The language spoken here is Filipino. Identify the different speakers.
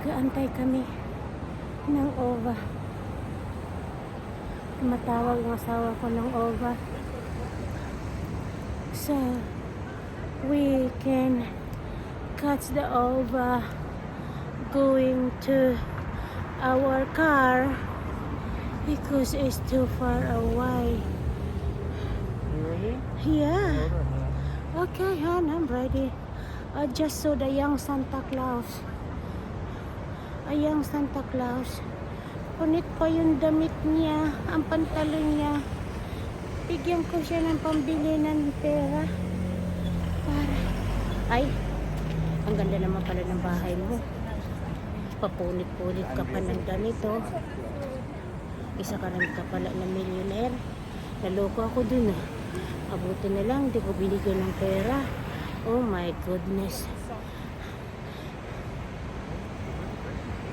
Speaker 1: Nag-aantay kami ng OVA. Tumatawag ang asawa ko ng OVA. So, we can catch the OVA going to our car because it's too far away.
Speaker 2: You ready?
Speaker 1: Yeah.
Speaker 2: Hold her hand.
Speaker 1: Okay, hon, I'm ready. I just saw the young Santa Claus. A young Santa Claus. Punit pa yung damit niya, ang pantalon niya. Bigyan ko siya ng pambili ng pera. Para, ay, ang ganda naman pala ng bahay mo. Papunit-punit ka pa ng ganito. Isa ka rin ka pala na millionaire. Naloko ako dun ah. Abuti na lang, di ko binigyan ng pera. Oh my goodness.